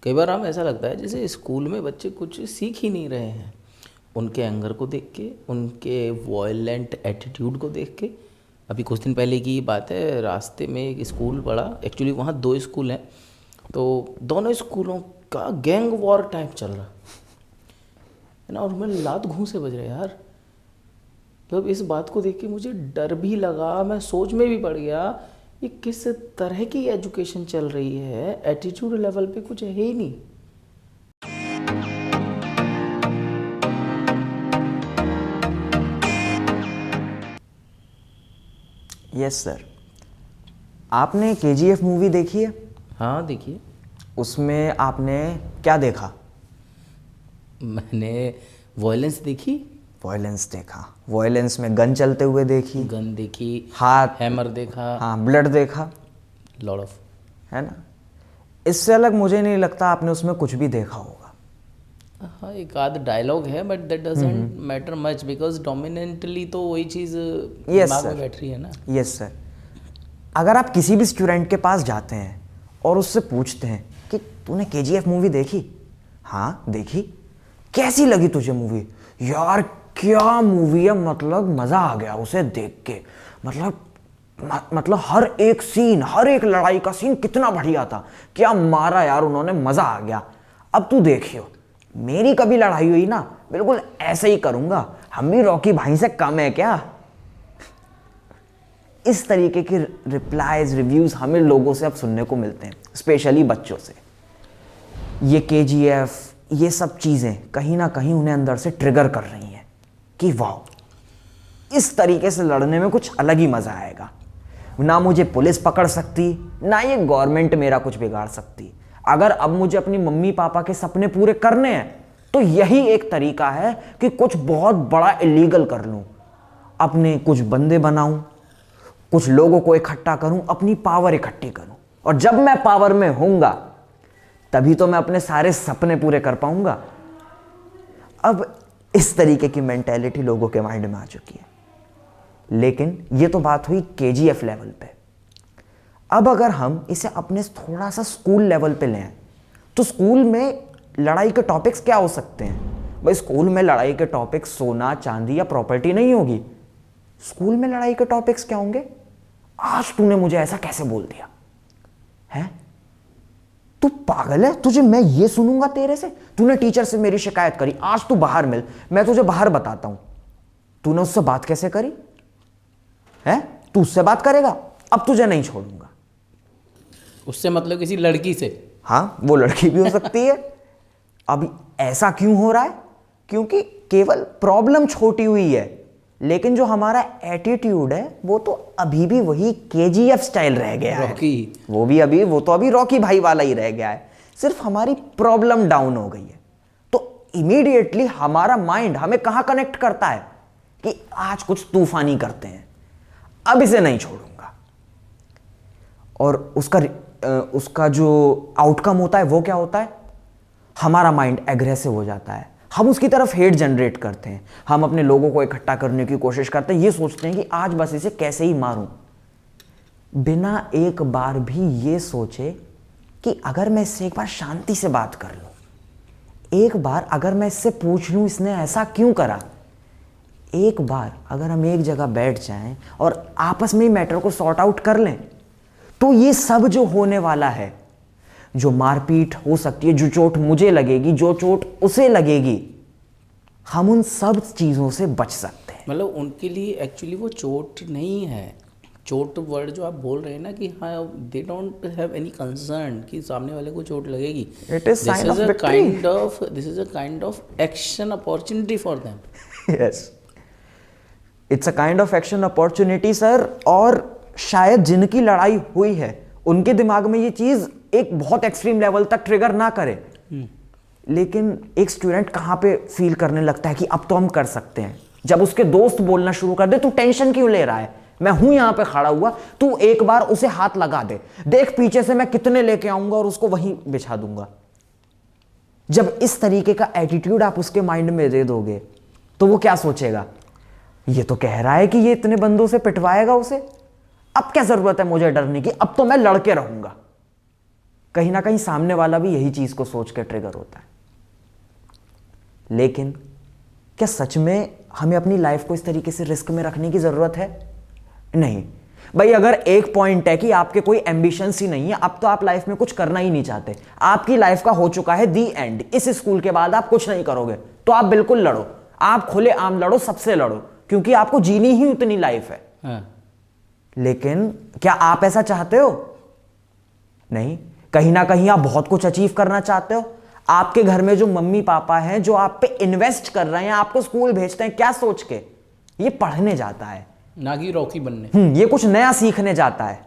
कई बार हम ऐसा लगता है जैसे स्कूल में बच्चे कुछ सीख ही नहीं रहे हैं, उनके एंगर को देख के, उनके वॉयलेंट एटीट्यूड को देख के। अभी कुछ दिन पहले की बात है, रास्ते में एक स्कूल पड़ा, एक्चुअली वहाँ 2 स्कूल हैं, तो दोनों स्कूलों का गैंग वॉर टाइप चल रहा है ना, और हमें लात घूंसे बज रहे यार। मतलब इस बात को देख के मुझे डर भी लगा, मैं सोच में भी पड़ गया ये किस तरह की एजुकेशन चल रही है, एटीट्यूड लेवल पे कुछ है ही नहीं। Yes sir. आपने केजीएफ मूवी देखी है? हाँ देखिए। उसमें आपने क्या देखा? मैंने वॉयलेंस देखी। वॉयलेंस देखा। वॉयलेंस में गन चलते हुए देखी, गन देखी, हाथ, हैमर देखा, हाँ, ब्लड देखा, लॉट ऑफ, है ना। इससे अलग मुझे नहीं लगता आपने उसमें कुछ भी देखा होगा। हाँ एक आध डायलॉग है, but that doesn't matter much because dominantly तो वही चीज़ दिमाग में बैठ रही है ना। Yes sir. अगर आप किसी भी स्टूडेंट के पास जाते हैं और उससे पूछते हैं कि तूने केजीएफ मूवी देखी? हाँ देखी। कैसी लगी तुझे मूवी? यार क्या मूवी है, मतलब मज़ा आ गया उसे देख के। मतलब हर एक सीन, हर एक लड़ाई का सीन कितना बढ़िया था, क्या मारा यार उन्होंने, मज़ा आ गया। अब तू देखियो, मेरी कभी लड़ाई हुई ना, बिल्कुल ऐसे ही करूँगा। हम भी रॉकी भाई से कम है क्या? इस तरीके के रिप्लाईज, रिव्यूज़ हमें लोगों से अब सुनने को मिलते हैं, स्पेशली बच्चों से। ये केजीएफ, ये सब चीज़ें कहीं ना कहीं उन्हें अंदर से ट्रिगर कर रही हैं कि वाह, इस तरीके से लड़ने में कुछ अलग ही मज़ा आएगा। ना मुझे पुलिस पकड़ सकती, ना ये गवर्नमेंट मेरा कुछ बिगाड़ सकती। अगर अब मुझे अपनी मम्मी पापा के सपने पूरे करने हैं तो यही एक तरीका है कि कुछ बहुत बड़ा इलीगल कर लूँ, अपने कुछ बंदे बनाऊँ, कुछ लोगों को इकट्ठा करूँ, अपनी पावर इकट्ठी करूँ, और जब मैं पावर में होऊंगा तभी तो मैं अपने सारे सपने पूरे कर पाऊंगा। अब इस तरीके की मेंटेलिटी लोगों के माइंड में आ चुकी है। लेकिन ये तो बात हुई केजीएफ लेवल पे। अब अगर हम इसे अपने थोड़ा सा स्कूल लेवल पे लें तो स्कूल में लड़ाई के टॉपिक्स क्या हो सकते हैं? भाई स्कूल में लड़ाई के टॉपिक्स सोना चांदी या प्रॉपर्टी नहीं होगी। स्कूल में लड़ाई के टॉपिक्स क्या होंगे? आज तूने मुझे ऐसा कैसे बोल दिया है? तू पागल है? तुझे मैं ये सुनूंगा तेरे से? तूने टीचर से मेरी शिकायत करी, आज तू बाहर मिल, मैं तुझे बाहर बताता हूं। तूने उससे बात कैसे करी है? तू उससे बात करेगा? अब तुझे नहीं छोड़ूंगा। उससे मतलब किसी लड़की से? हाँ, वो लड़की भी हो सकती है। अब ऐसा क्यों हो रहा है? क्योंकि केवल प्रॉब्लम छोटी हुई है, लेकिन जो हमारा एटीट्यूड है वो तो अभी भी वही केजीएफ स्टाइल रह गया है। रॉकी, वो तो अभी रॉकी भाई वाला ही रह गया है, सिर्फ हमारी प्रॉब्लम डाउन हो गई है। तो इमीडिएटली हमारा माइंड हमें कहां कनेक्ट करता है कि आज कुछ तूफानी करते हैं, अब इसे नहीं छोड़ूंगा। और उसका जो आउटकम होता है वो क्या होता है? हमारा माइंड एग्रेसिव हो जाता है, हम उसकी तरफ हेट जनरेट करते हैं, हम अपने लोगों को इकट्ठा करने की कोशिश करते हैं, ये सोचते हैं कि आज बस इसे कैसे ही मारूं, बिना एक बार भी ये सोचे कि अगर मैं इससे एक बार शांति से बात कर लूं, एक बार अगर मैं इससे पूछ लूं इसने ऐसा क्यों करा, एक बार अगर हम एक जगह बैठ जाएं और आपस में ही मैटर को सॉर्ट आउट कर लें, तो ये सब जो होने वाला है, जो मारपीट हो सकती है, जो चोट मुझे लगेगी, जो चोट उसे लगेगी, हम उन सब चीज़ों से बच सकते हैं। मतलब उनके लिए एक्चुअली वो चोट नहीं है। चोट वर्ड जो आप बोल रहे हैं ना कि हाँ, they don't have any concern कि सामने वाले को चोट लगेगी। It is sine of victory. This is a kind of action opportunity for them. Yes, it's a kind of action opportunity sir. और शायद जिनकी लड़ाई हुई है उनके दिमाग में ये चीज़ एक बहुत एक्सट्रीम लेवल तक ट्रिगर ना करे, लेकिन एक स्टूडेंट कहां पे फील करने लगता है कि अब तो हम कर सकते हैं, जब उसके दोस्त बोलना शुरू कर दे, तू टेंशन क्यों ले रहा है, मैं हूं यहां पे खड़ा हुआ, तू एक बार उसे हाथ लगा दे, देख पीछे से मैं कितने लेके आऊंगा और उसको वहीं बिछा दूंगा। जब इस तरीके का एटीट्यूड आप उसके माइंड में दे दोगे तो वो क्या सोचेगा? ये तो कह रहा है कि ये इतने बंदों से पिटवाएगा उसे, अब क्या जरूरत है मुझे डरने की, अब तो मैं लड़के रहूंगा। कहीं ना कहीं सामने वाला भी यही चीज को सोच के ट्रिगर होता है। लेकिन क्या सच में हमें अपनी लाइफ को इस तरीके से रिस्क में रखने की जरूरत है? नहीं भाई, अगर एक पॉइंट है कि आपके कोई एम्बिशंस ही नहीं है, अब तो आप लाइफ में कुछ करना ही नहीं चाहते, आपकी लाइफ का हो चुका है दी एंड, इस स्कूल के बाद आप कुछ नहीं करोगे, तो आप बिल्कुल लड़ो, आप खुले आम लड़ो, सबसे लड़ो, क्योंकि आपको जीनी ही उतनी लाइफ है। हाँ। लेकिन क्या आप ऐसा चाहते हो? नहीं, कहीं ना कहीं आप बहुत कुछ अचीव करना चाहते हो। आपके घर में जो मम्मी पापा हैं, जो आप पे इन्वेस्ट कर रहे हैं, आपको स्कूल भेजते हैं क्या सोच के? ये पढ़ने जाता है, ना कि रॉकी बनने। ये कुछ नया सीखने जाता है।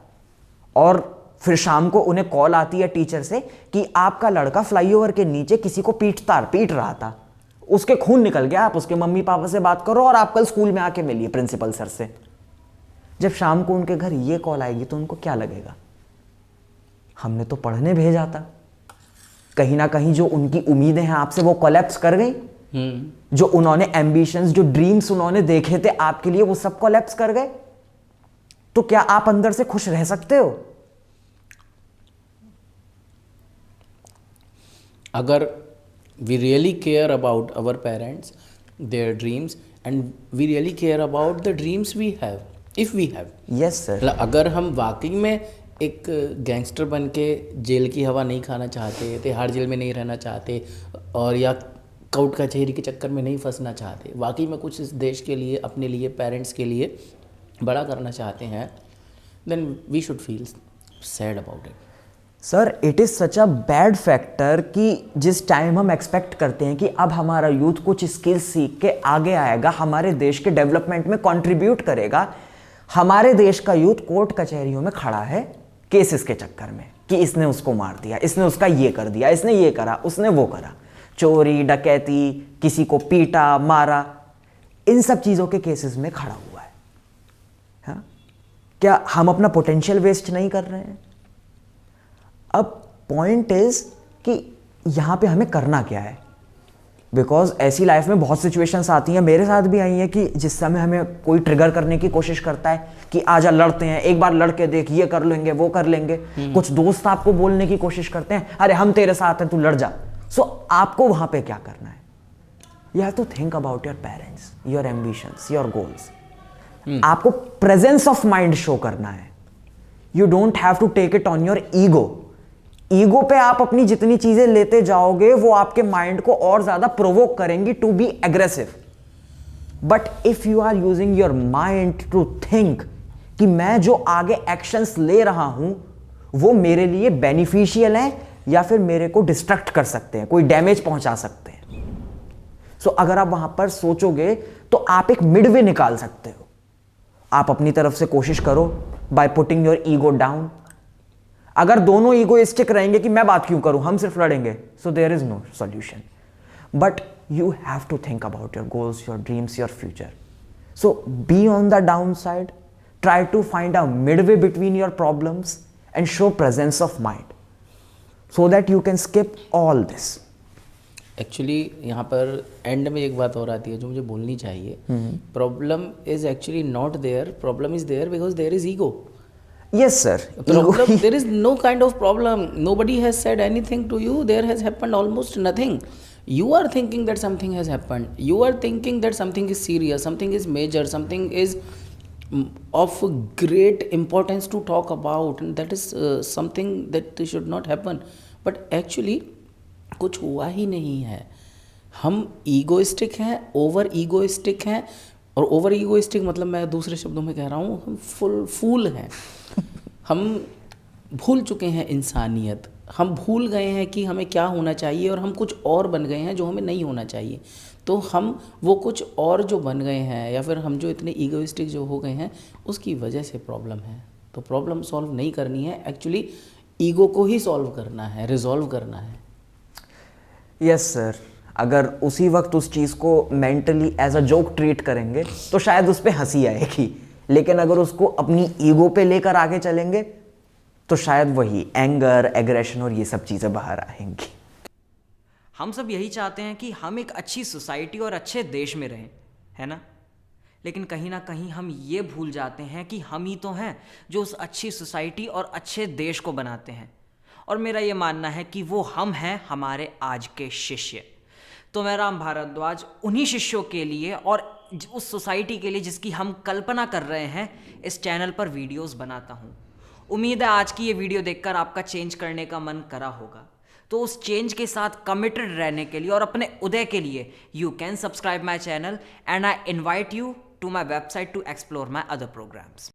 और फिर शाम को उन्हें कॉल आती है टीचर से कि आपका लड़का फ्लाईओवर के नीचे किसी को पीट रहा था, उसके खून निकल गया, आप उसके मम्मी पापा से बात करो और आप कल स्कूल में आके मिलिए प्रिंसिपल सर से। जब शाम को उनके घर ये कॉल आएगी तो उनको क्या लगेगा? हमने तो पढ़ने भेजा था। कहीं ना कहीं जो उनकी उम्मीदें हैं आपसे वो कोलैप्स कर गई। जो उन्होंने एम्बिशंस, जो ड्रीम्स उन्होंने देखे थे आपके लिए, वो सब कोलैप्स कर गए। तो क्या आप अंदर से खुश रह सकते हो? अगर we really care about our parents, their dreams, and we really care about the dreams we have, if we have. Yes sir. अगर हम वाकई में एक गैंगस्टर बन के जेल की हवा नहीं खाना चाहते, तिहाड़ जेल में नहीं रहना चाहते, और या कोर्ट कचहरी के चक्कर में नहीं फंसना चाहते, वाकई में कुछ इस देश के लिए, अपने लिए, पेरेंट्स के लिए बड़ा करना चाहते हैं, then we should feel sad about it. Sir, it is such a bad factor कि जिस टाइम हम एक्सपेक्ट करते हैं कि अब हमारा यूथ कुछ स्किल्स सीख के आगे आएगा, हमारे देश के डेवलपमेंट में कंट्रीब्यूट करेगा, हमारे देश का यूथ कोर्ट कचहरियों में खड़ा है केसेस के चक्कर में कि इसने उसको मार दिया, इसने उसका ये कर दिया, इसने ये करा, उसने वो करा, चोरी डकैती, किसी को पीटा मारा, इन सब चीज़ों के केसेस में खड़ा हुआ है। हाँ? क्या हम अपना पोटेंशियल वेस्ट नहीं कर रहे हैं? अब पॉइंट इज कि यहाँ पे हमें करना क्या है, बिकॉज ऐसी लाइफ में बहुत सिचुएशंस आती हैं, मेरे साथ भी आई हैं कि जिस समय हमें कोई ट्रिगर करने की कोशिश करता है कि आजा लड़ते हैं, एक बार लड़के देख, ये कर लेंगे, वो कर लेंगे। कुछ दोस्त आपको बोलने की कोशिश करते हैं, अरे हम तेरे साथ हैं, तू लड़ जा। सो आपको वहाँ पे क्या करना है? You have to think about your parents, your ambitions, your goals. आपको प्रेजेंस ऑफ माइंड शो करना है। You don't have to take it on your ego. Ego पे आप अपनी जितनी चीजें लेते जाओगे वो आपके माइंड को और ज्यादा प्रोवोक करेंगी to be aggressive. But if you are using your mind to think कि मैं जो आगे एक्शंस ले रहा हूं वो मेरे लिए बेनिफिशियल है या फिर मेरे को डिस्ट्रैक्ट कर सकते हैं, कोई डैमेज पहुंचा सकते हैं। सो अगर आप वहां पर सोचोगे तो आप एक मिडवे निकाल सकते हो। आप अपनी तरफ से कोशिश करो by putting your ego down. अगर दोनों ईगोइस्टिक रहेंगे कि मैं बात क्यों करूं, हम सिर्फ लड़ेंगे, so there is no solution. But you have to think about your goals, your dreams, your future. So be on the down side, try to find a midway between your problems and show presence of mind so that you can skip all this. Actually यहाँ पर and में एक बात और आती है जो मुझे बोलनी चाहिए। Problem is actually not there, problem is there because there is ego. Yes sir. Problem, there is no kind of problem. Nobody has said anything to you. There has happened almost nothing. You are thinking that something has happened. You are thinking that something is serious, something is major, something is of great importance to talk about, and that is something that should not happen. But actually कुछ हुआ ही नहीं है। हम egoistic हैं, over egoistic हैं, और over egoistic मतलब मैं दूसरे शब्दों में कह रहा हूँ हम फूल हैं। हम भूल चुके हैं इंसानियत, हम भूल गए हैं कि हमें क्या होना चाहिए, और हम कुछ और बन गए हैं जो हमें नहीं होना चाहिए। तो हम वो कुछ और जो बन गए हैं, या फिर हम जो इतने ईगोइस्टिक जो हो गए हैं, उसकी वजह से प्रॉब्लम है। तो प्रॉब्लम सॉल्व नहीं करनी है, एक्चुअली ईगो को ही सॉल्व करना है, रिजॉल्व करना है। Yes sir. अगर उसी वक्त उस चीज़ को mentally as a joke treat करेंगे तो शायद उस पर हंसी आएगी, लेकिन अगर उसको अपनी ईगो पे लेकर आगे चलेंगे तो शायद वही एंगर, एग्रेशन और ये सब चीज़ें बाहर आएंगी। हम सब यही चाहते हैं कि हम एक अच्छी सोसाइटी और अच्छे देश में रहें, है ना? लेकिन कहीं ना कहीं हम ये भूल जाते हैं कि हम ही तो हैं जो उस अच्छी सोसाइटी और अच्छे देश को बनाते हैं। और मेरा ये मानना है कि वो हम हैं हमारे आज के शिष्य। तो मैं राम भारद्वाज उन्हीं शिष्यों के लिए और उस सोसाइटी के लिए जिसकी हम कल्पना कर रहे हैं इस चैनल पर वीडियोस बनाता हूँ। उम्मीद है आज की ये वीडियो देखकर आपका चेंज करने का मन करा होगा। तो उस चेंज के साथ कमिटेड रहने के लिए और अपने उदय के लिए you can subscribe my channel and I invite you to my website to explore my other programmes.